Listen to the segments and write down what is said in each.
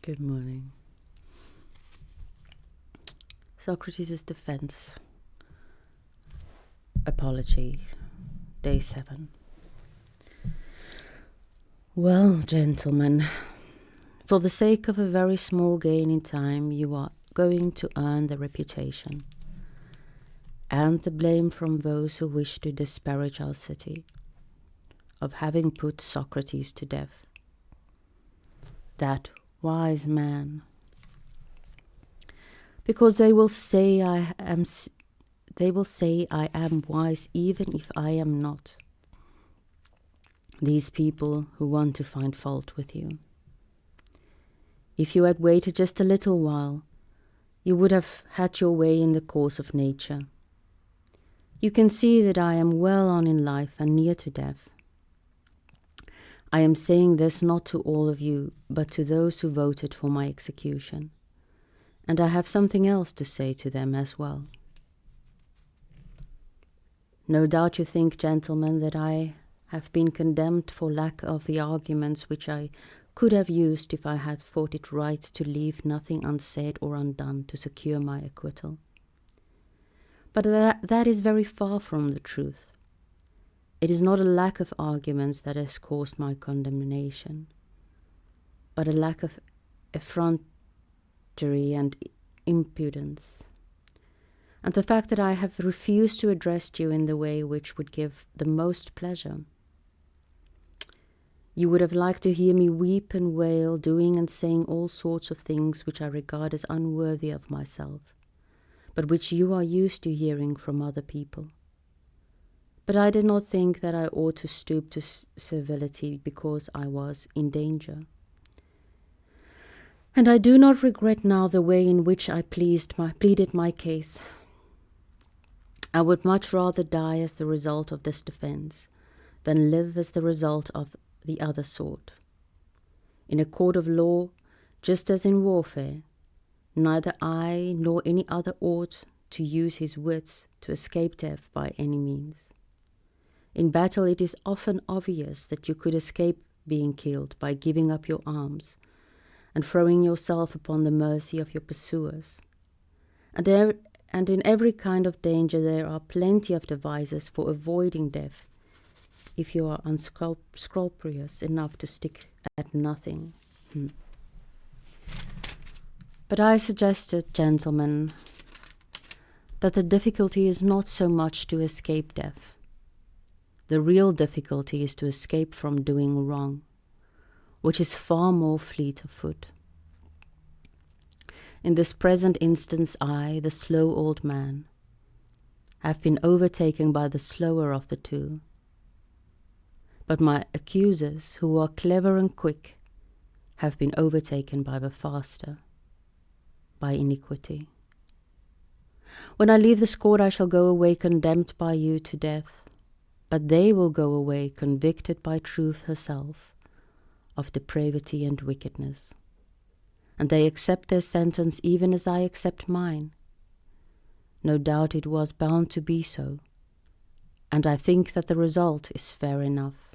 Good morning. Socrates Defense. Apology. Day 7. Well, gentlemen, for the sake of a very small gain in time, you are going to earn the reputation and the blame from those who wish to disparage our city of having put Socrates to death. That wise man. Because they will say I am wise even if I am not. These people who want to find fault with you. If you had waited just a little while, you would have had your way in the course of nature. You can see that I am well on in life and near to death. I am saying this not to all of you, but to those who voted for my execution. And I have something else to say to them as well. No doubt you think, gentlemen, that I have been condemned for lack of the arguments which I could have used if I had thought it right to leave nothing unsaid or undone to secure my acquittal. But that is very far from the truth. It is not a lack of arguments that has caused my condemnation, but a lack of effrontery and impudence, and the fact that I have refused to address you in the way which would give the most pleasure. You would have liked to hear me weep and wail, doing and saying all sorts of things which I regard as unworthy of myself, but which you are used to hearing from other people. But I did not think that I ought to stoop to servility because I was in danger. And I do not regret now the way in which I pleaded my case. I would much rather die as the result of this defense than live as the result of the other sort. In a court of law, just as in warfare, neither I nor any other ought to use his wits to escape death by any means. In battle it is often obvious that you could escape being killed by giving up your arms and throwing yourself upon the mercy of your pursuers. And in every kind of danger there are plenty of devices for avoiding death if you are unscrupulous enough to stick at nothing. But I suggested, gentlemen, that the difficulty is not so much to escape death. The real difficulty is to escape from doing wrong, which is far more fleet of foot. In this present instance, I, the slow old man, have been overtaken by the slower of the two. But my accusers, who are clever and quick, have been overtaken by the faster, by iniquity. When I leave this court, I shall go away condemned by you to death, but they will go away convicted by truth herself of depravity and wickedness. And they accept their sentence even as I accept mine. No doubt it was bound to be so, and I think that the result is fair enough.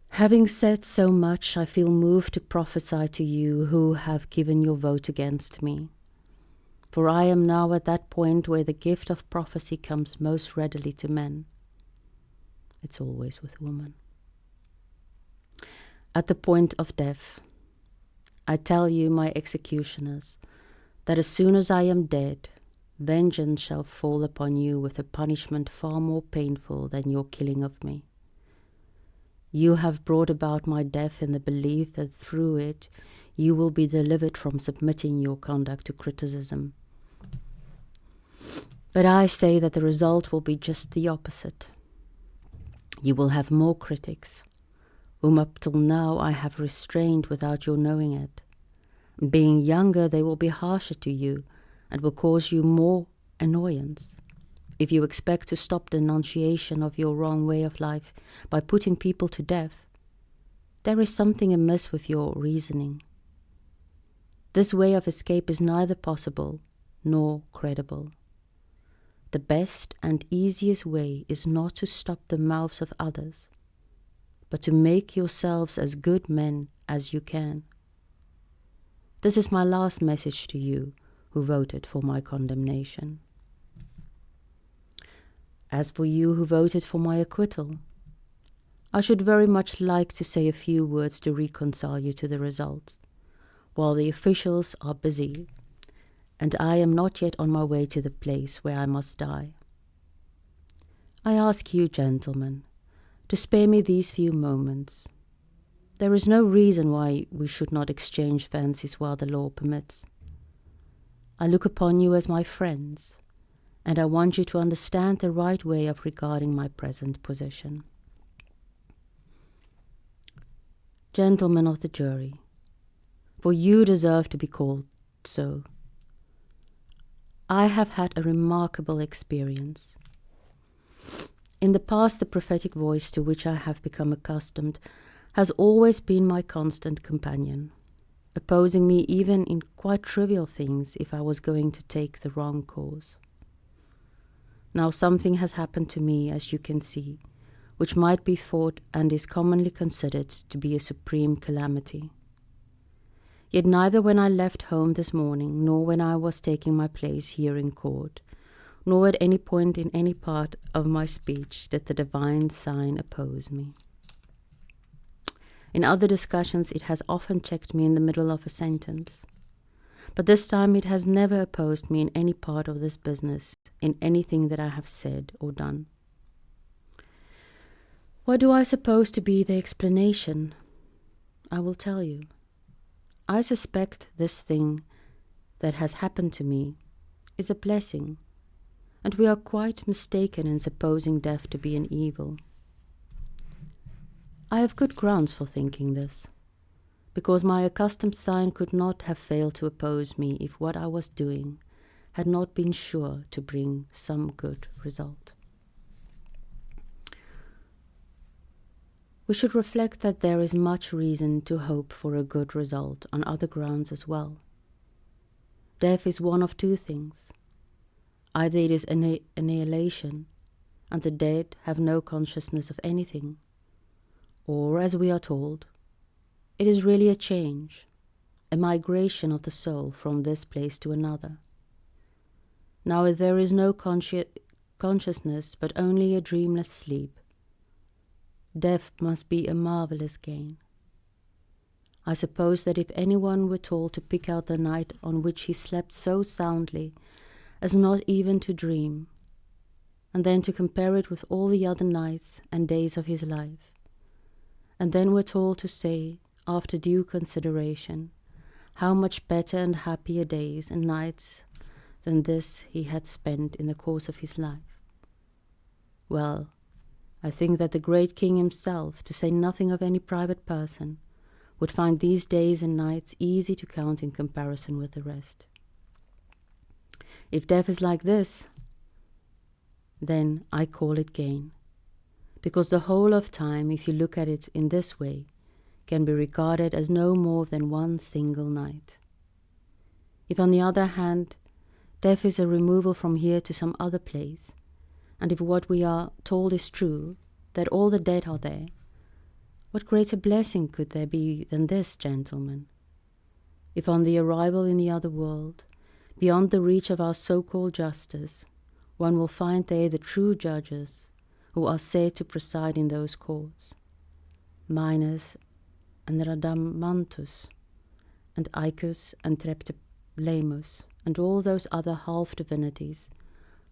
Having said so much, I feel moved to prophesy to you who have given your vote against me. For I am now at that point where the gift of prophecy comes most readily to men. It's always with women. At the point of death, I tell you, my executioners, that as soon as I am dead, vengeance shall fall upon you with a punishment far more painful than your killing of me. You have brought about my death in the belief that through it you will be delivered from submitting your conduct to criticism. But I say that the result will be just the opposite. You will have more critics, whom up till now I have restrained without your knowing it. Being younger, they will be harsher to you and will cause you more annoyance. If you expect to stop the denunciation of your wrong way of life by putting people to death, there is something amiss with your reasoning. This way of escape is neither possible nor credible. The best and easiest way is not to stop the mouths of others, but to make yourselves as good men as you can. This is my last message to you who voted for my condemnation. As for you who voted for my acquittal, I should very much like to say a few words to reconcile you to the result, while the officials are busy, and I am not yet on my way to the place where I must die. I ask you, gentlemen, to spare me these few moments. There is no reason why we should not exchange fancies while the law permits. I look upon you as my friends, and I want you to understand the right way of regarding my present position. Gentlemen of the jury, for you deserve to be called so, I have had a remarkable experience. In the past, the prophetic voice to which I have become accustomed has always been my constant companion, opposing me even in quite trivial things if I was going to take the wrong course. Now something has happened to me, as you can see, which might be thought and is commonly considered to be a supreme calamity. Yet neither when I left home this morning, nor when I was taking my place here in court, nor at any point in any part of my speech did the divine sign oppose me. In other discussions it has often checked me in the middle of a sentence, but this time it has never opposed me in any part of this business, in anything that I have said or done. What do I suppose to be the explanation? I will tell you. I suspect this thing that has happened to me is a blessing, and we are quite mistaken in supposing death to be an evil. I have good grounds for thinking this, because my accustomed sign could not have failed to oppose me if what I was doing had not been sure to bring some good result. We should reflect that there is much reason to hope for a good result on other grounds as well. Death is one of two things. Either it is annihilation, and the dead have no consciousness of anything, or, as we are told, it is really a change, a migration of the soul from this place to another. Now there is no consciousness, but only a dreamless sleep. Death must be a marvelous gain. I suppose that if anyone were told to pick out the night on which he slept so soundly as not even to dream, and then to compare it with all the other nights and days of his life, and then were told to say, after due consideration, how much better and happier days and nights than this he had spent in the course of his life. Well, I think that the great king himself, to say nothing of any private person, would find these days and nights easy to count in comparison with the rest. If death is like this, then I call it gain, because the whole of time, if you look at it in this way, can be regarded as no more than one single night. If, on the other hand, death is a removal from here to some other place, and if what we are told is true, that all the dead are there, what greater blessing could there be than this, gentlemen? If on the arrival in the other world, beyond the reach of our so-called justice, one will find there the true judges who are said to preside in those courts, Minos and Radamanthus, and Icus and Treptolemus, and all those other half-divinities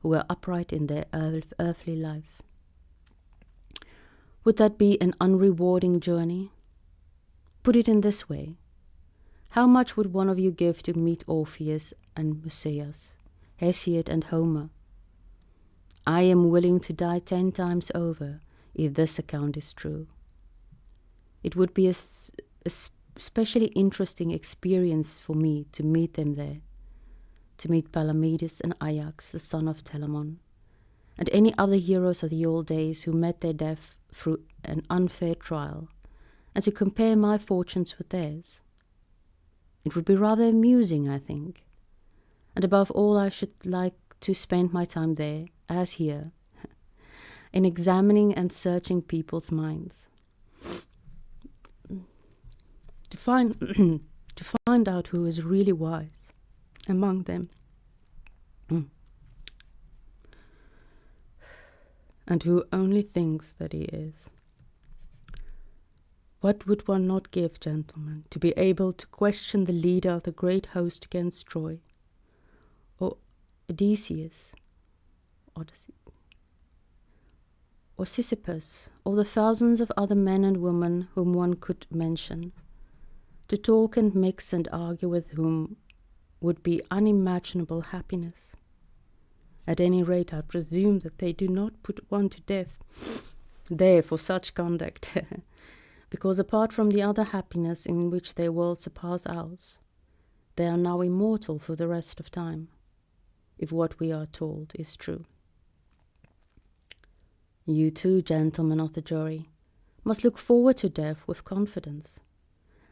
who were upright in their earthly life. Would that be an unrewarding journey? Put it in this way. How much would one of you give to meet Orpheus and Musaeus, Hesiod and Homer? I am willing to die 10 times over if this account is true. It would be a especially interesting experience for me to meet them there, to meet Palamedes and Ajax, the son of Telamon, and any other heroes of the old days who met their death through an unfair trial, and to compare my fortunes with theirs. It would be rather amusing, I think, and above all I should like to spend my time there, as here, in examining and searching people's minds, to find to find out who is really wise among them, and who only thinks that he is. What would one not give, gentlemen, to be able to question the leader of the great host against Troy, or Odysseus, or Sisyphus, or the thousands of other men and women whom one could mention, to talk and mix and argue with whom would be unimaginable happiness. At any rate, I presume that they do not put one to death there for such conduct, because apart from the other happiness in which their world surpass ours, they are now immortal for the rest of time, if what we are told is true. You too, gentlemen of the jury, must look forward to death with confidence,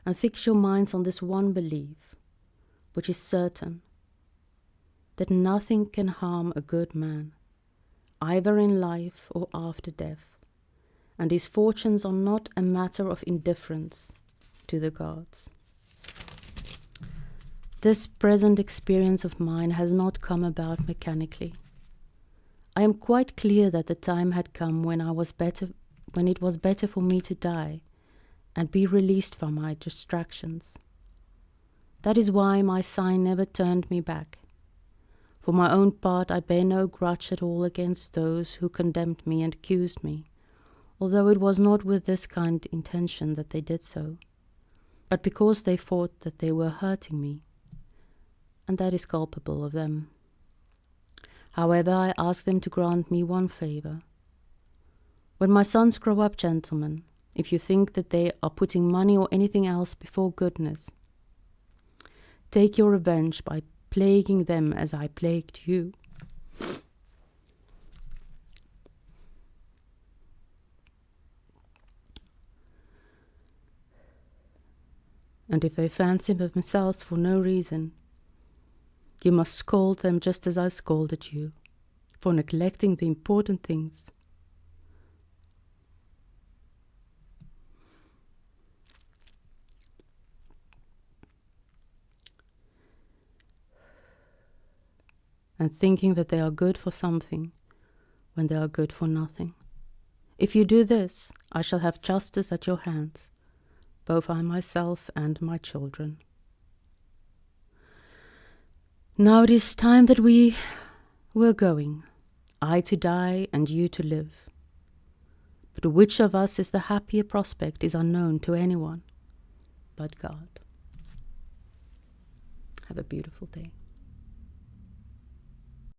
and fix your minds on this one belief, which is certain, that nothing can harm a good man, either in life or after death, and his fortunes are not a matter of indifference to the gods. This present experience of mine has not come about mechanically. I am quite clear that the time had come when it was better for me to die and be released from my distractions. That is why my sign never turned me back. For my own part, I bear no grudge at all against those who condemned me and accused me, although it was not with this kind intention that they did so, but because they thought that they were hurting me, and that is culpable of them. However, I ask them to grant me one favor. When my sons grow up, gentlemen, if you think that they are putting money or anything else before goodness, take your revenge by plaguing them as I plagued you. And if they fancy themselves for no reason, you must scold them just as I scolded you, for neglecting the important things. And thinking that they are good for something when they are good for nothing. If you do this, I shall have justice at your hands, both I myself and my children. Now it is time that we were going, I to die and you to live. But which of us is the happier prospect is unknown to anyone but God. Have a beautiful day.